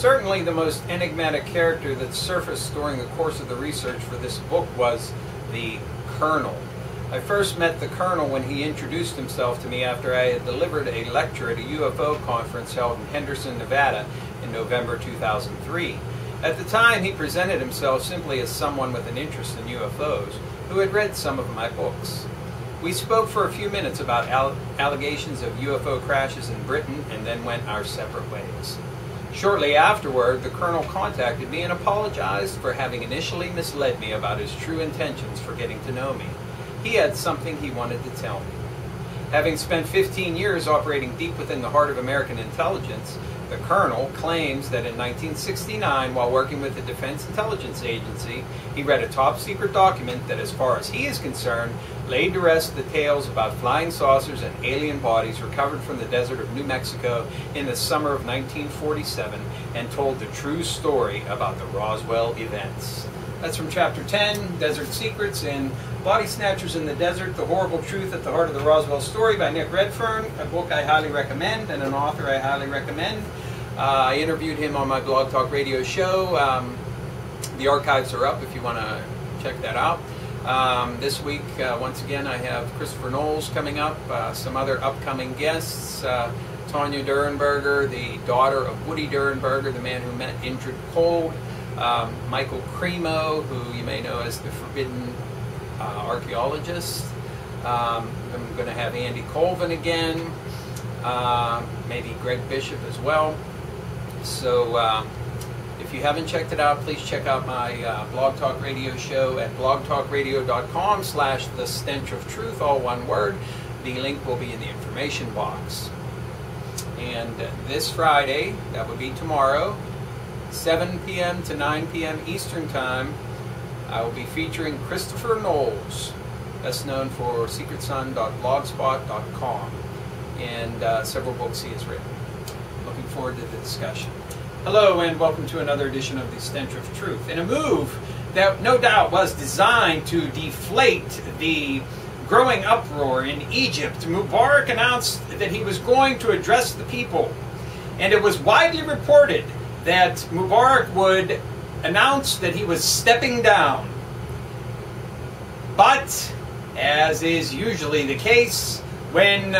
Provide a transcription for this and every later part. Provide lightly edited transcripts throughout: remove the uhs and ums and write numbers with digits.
Certainly the most enigmatic character that surfaced during the course of the research for this book was the Colonel. I first met the Colonel when he introduced himself to me after I had delivered a lecture at a UFO conference held in Henderson, Nevada in November 2003. At the time, he presented himself simply as someone with an interest in UFOs who had read some of my books. We spoke for a few minutes about allegations of UFO crashes in Britain and then went our separate ways. Shortly afterward, the Colonel contacted me and apologized for having initially misled me about his true intentions for getting to know me. He had something he wanted to tell me. Having spent 15 years operating deep within the heart of American intelligence, the Colonel claims that in 1969, while working with the Defense Intelligence Agency, he read a top-secret document that, as far as he is concerned, laid to rest the tales about flying saucers and alien bodies recovered from the desert of New Mexico in the summer of 1947, and told the true story about the Roswell events. That's from Chapter 10, Desert Secrets, in Body Snatchers in the Desert, The Horrible Truth at the Heart of the Roswell Story by Nick Redfern, a book I highly recommend and an author I highly recommend. I interviewed him on my Blog Talk Radio show. The archives are up if you want to check that out. This week, once again, I have Christopher Knowles coming up, some other upcoming guests, Tanya Durenberger, the daughter of Woody Durenberger, the man who met Indrid Cold, Michael Cremo, who you may know as the Forbidden Archaeologist. I'm going to have Andy Colvin again, maybe Greg Bishop as well. So if you haven't checked it out, please check out my Blog Talk Radio show at blogtalkradio.com/The Stench of Truth, all one word. The link will be in the information box. And this Friday, that would be tomorrow, 7 p.m. to 9 p.m. Eastern Time, I will be featuring Christopher Knowles, best known for secretsun.blogspot.com, and several books he has written. Looking forward to the discussion. Hello, and welcome to another edition of the Stench of Truth. In a move that no doubt was designed to deflate the growing uproar in Egypt, Mubarak announced that he was going to address the people. And it was widely reported that Mubarak would announce that he was stepping down. But, as is usually the case, when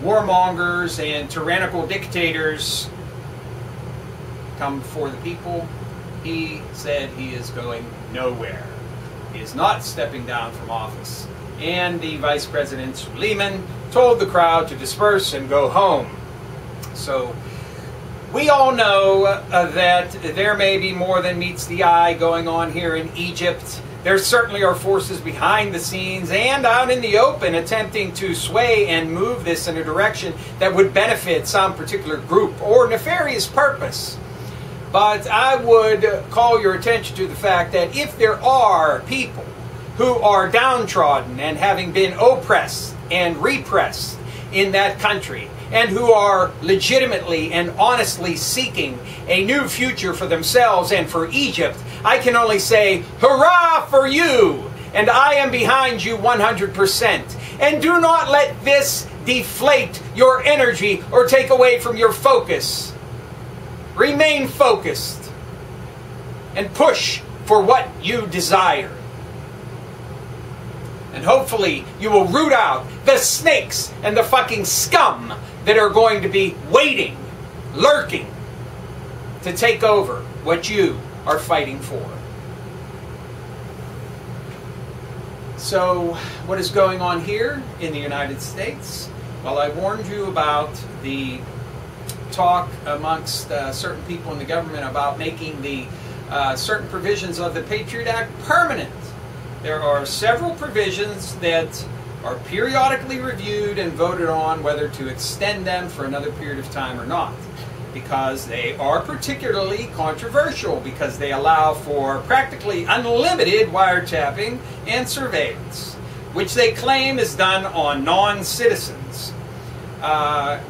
warmongers and tyrannical dictators come before the people, he said he is going nowhere. He is not stepping down from office. And the Vice President Suleiman told the crowd to disperse and go home. So, we all know that there may be more than meets the eye going on here in Egypt. There certainly are forces behind the scenes and out in the open attempting to sway and move this in a direction that would benefit some particular group or nefarious purpose. But I would call your attention to the fact that if there are people who are downtrodden and having been oppressed and repressed in that country, and who are legitimately and honestly seeking a new future for themselves and for Egypt, I can only say, hurrah for you! And I am behind you 100%. And do not let this deflate your energy or take away from your focus. Remain focused and push for what you desire. And hopefully you will root out the snakes and the fucking scum that are going to be waiting, lurking, to take over what you are fighting for. So, what is going on here in the United States? Well, I warned you about the talk amongst certain people in the government about making the certain provisions of the Patriot Act permanent. There are several provisions that are periodically reviewed and voted on whether to extend them for another period of time or not, because they are particularly controversial, because they allow for practically unlimited wiretapping and surveillance, which they claim is done on non-citizens,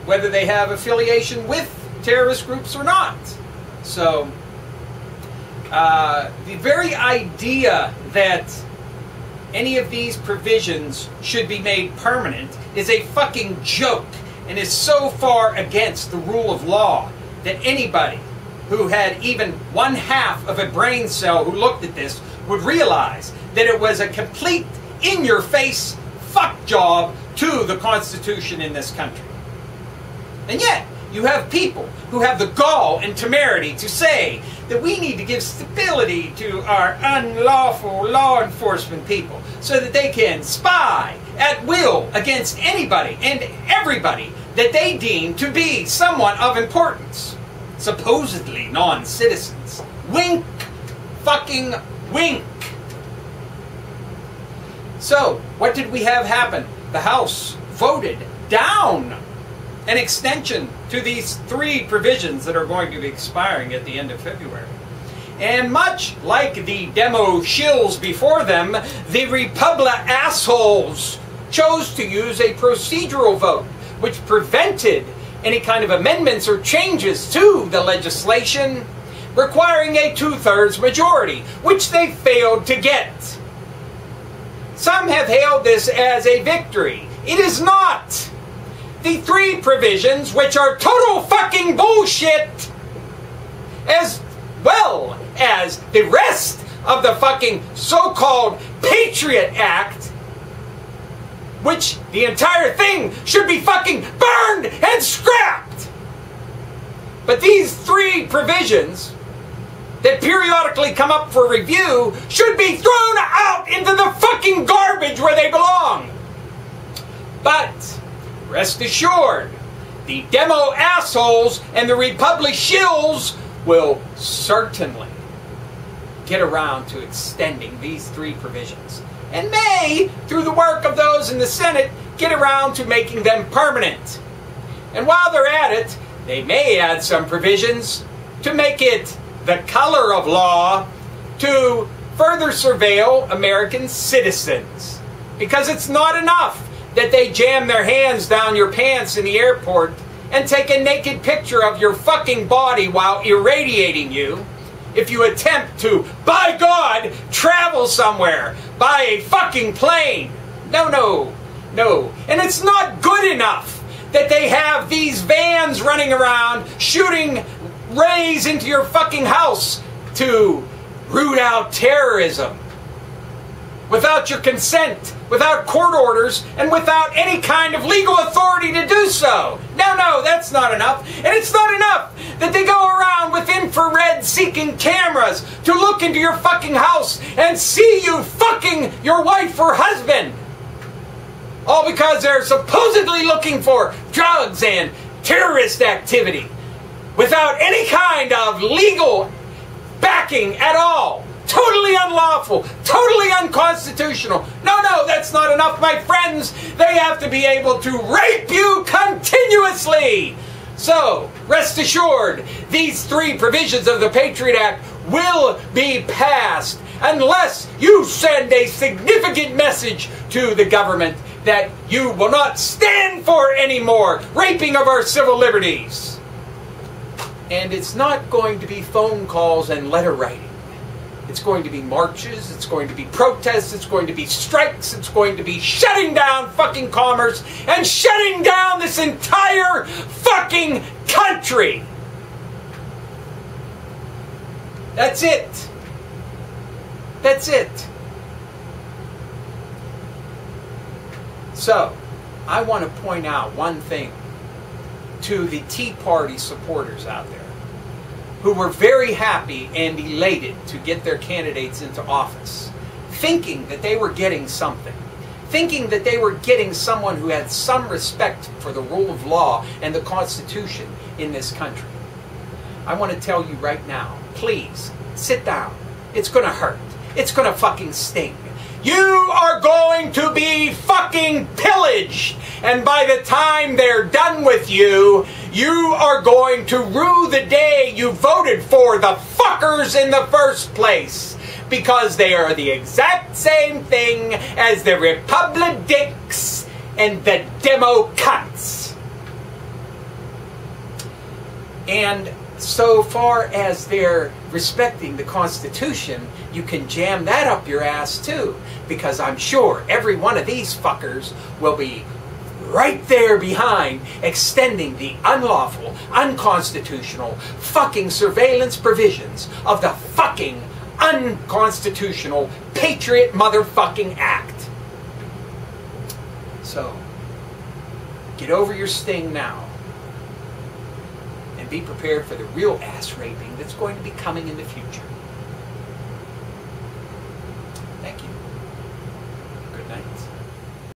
whether they have affiliation with terrorist groups or not. So, the very idea that any of these provisions should be made permanent is a fucking joke and is so far against the rule of law that anybody who had even one half of a brain cell who looked at this would realize that it was a complete in-your-face fuck job to the Constitution in this country. And yet, you have people who have the gall and temerity to say that we need to give stability to our unlawful law enforcement people so that they can spy at will against anybody and everybody that they deem to be someone of importance. Supposedly non-citizens. Wink, fucking wink. So, what did we have happen? The House voted down an extension to these 3 provisions that are going to be expiring at the end of February. And much like the demo shills before them, the Republic assholes chose to use a procedural vote, which prevented any kind of amendments or changes to the legislation, requiring a 2/3 majority, which they failed to get. Some have hailed this as a victory. It is not. The 3 provisions, which are total fucking bullshit, as well as the rest of the fucking so-called Patriot Act, which the entire thing should be fucking burned and scrapped. But these 3 provisions that periodically come up for review should be thrown out into the fucking garbage where they belong. But rest assured, the demo assholes and the Republic shills will certainly get around to extending these 3 provisions, and may, through the work of those in the Senate, get around to making them permanent. And while they're at it, they may add some provisions to make it the color of law to further surveil American citizens. Because it's not enough that they jam their hands down your pants in the airport and take a naked picture of your fucking body while irradiating you if you attempt to, by God, travel somewhere by a fucking plane. No, no, no. And it's not good enough that they have these vans running around shooting rays into your fucking house to root out terrorism without your consent, without court orders, and without any kind of legal authority to do so. No, no, that's not enough. And it's not enough that they go around with infrared-seeking cameras to look into your fucking house and see you fucking your wife or husband. All because they're supposedly looking for drugs and terrorist activity without any kind of legal backing at all. Totally unlawful, totally unconstitutional. No, no, that's not enough, my friends. They have to be able to rape you continuously. So, rest assured, these 3 provisions of the Patriot Act will be passed unless you send a significant message to the government that you will not stand for any more raping of our civil liberties. And it's not going to be phone calls and letter writing. It's going to be marches, it's going to be protests, it's going to be strikes, it's going to be shutting down fucking commerce and shutting down this entire fucking country. That's it. That's it. So, I want to point out one thing to the Tea Party supporters out there who were very happy and elated to get their candidates into office, thinking that they were getting something, thinking that they were getting someone who had some respect for the rule of law and the Constitution in this country. I want to tell you right now, please, sit down. It's going to hurt. It's going to fucking sting. You are going to be fucking pillaged. And by the time they're done with you, you are going to rue the day you voted for the fuckers in the first place. Because they are the exact same thing as the Republicans and the Demo cunts. And so far as they're respecting the Constitution, you can jam that up your ass too. Because I'm sure every one of these fuckers will be right there behind extending the unlawful, unconstitutional, fucking surveillance provisions of the fucking unconstitutional Patriot motherfucking Act. So, get over your sting now. And be prepared for the real ass raping that's going to be coming in the future.